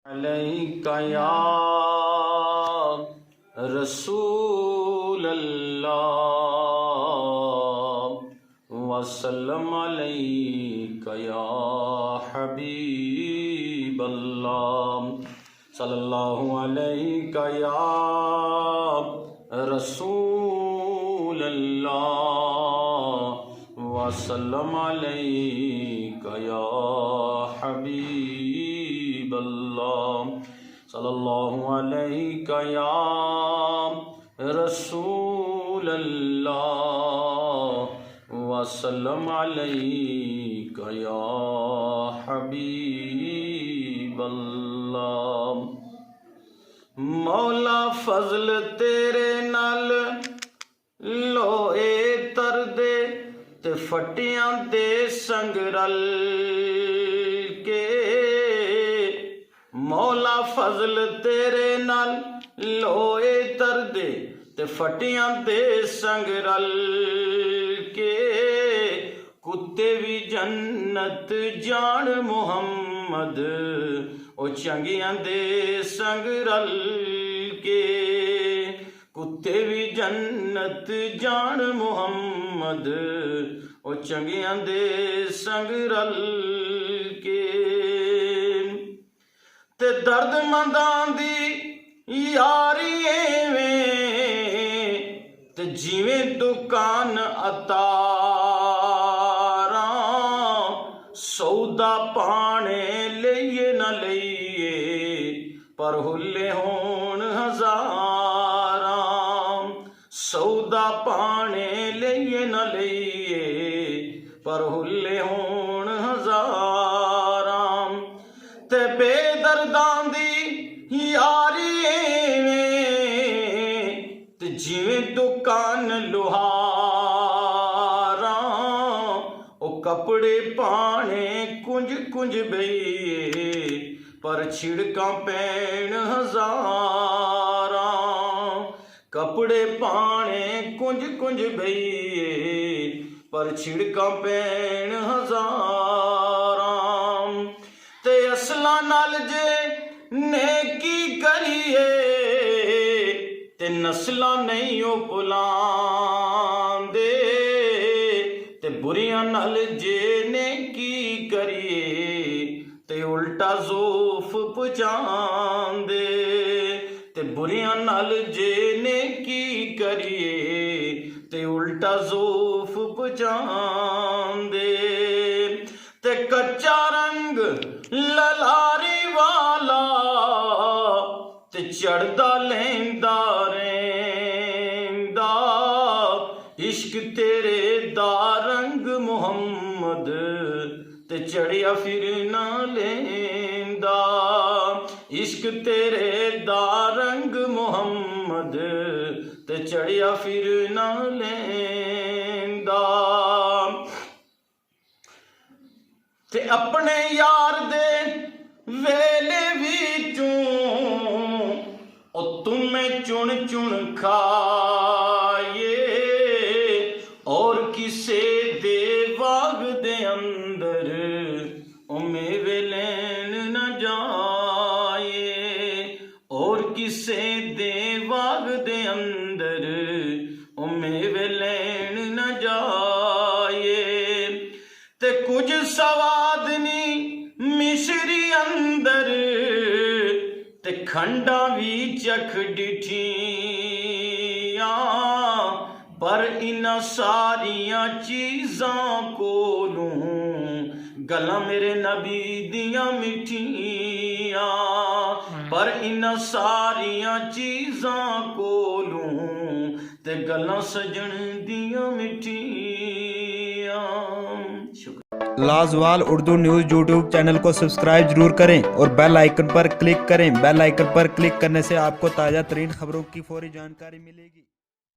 علیک یا رسول اللہ وسلم علیک یا حبیب اللہ صلی اللہ علیک یا رسول اللہ وسلم علیک یا حبیب اللہ صلی اللہ علیک یا رسول اللہ وسلم علیک یا حبیب اللہ مولا فضل تیرے نال لوئے تر دے تے فٹیاں دے سنگ رل کے مولا فضل تیرے نال لوئے تر دے تے فٹیاں دے سنگ رل کے کتے بھی جنت جان محمد او چنگیاں دے سنگ رل کے کتے بھی جنت جان محمد او چنگیاں دے سنگ رل کے تے درد منداں دی یاری ایویں تے جیویں دکان اتاراں سودا پانے لئیے نہ لئیے پر ہلے ہون ہزاراں سودا پانے لئیے نہ لئیے پر ہلے ہون ہزاراں تے بے درداں دی یاری ایویں تے جیویں دکان لوہاراں او کپڑے پانے کنج کنج بئیے پر چھڑکاں پین ہزاراں کپڑے پانے کنج کنج بئیے پر چھڑکاں پین ہزاراں تے اصلاں نال جے نیکی کریے تے نسلاں نہیں او بھلاں دے تے بریاں نال جے نیکی کریے تے الٹا زوف پہنچان دے تے بریاں نال جے نیکی کریے تے الٹا زوف پہنچان دے تے کچا رنگ للاری والا تے چڑھدا لیندا رہندا عشق تیرے دا رنگ محمد تے چڑھیا پھر نہ لیندا عشق تیرے دا رنگ محمد تے چڑھیا پھر نہ لیندا تے اپنے یار دے ویلے وچوں او تمہیں چن چن کھائیے اور کسے دے باغ دے اندر او میوے لین نہ جائے اور کسے دے باغ دے اندر او میوے لین نہ جائے تے کچھ سواد نہیں مشری اندر تے کھنڈا بھی چکھ ڈٹھیاں پر انہاں ساریاں چیزاں کولوں گلاں میرے نبی دیاں مٹھیاں پر انہاں ساریاں چیزاں کولوں تے گلاں سجن دیاں مٹھیاں لازوال اردو نیوز یوٹیوب چینل کو سبسکرائب ضرور کریں اور بیل آئیکن پر کلک کریں بیل آئیکن پر کلک کرنے سے آپ کو تازہ ترین خبروں کی فوری جانکاری ملے گی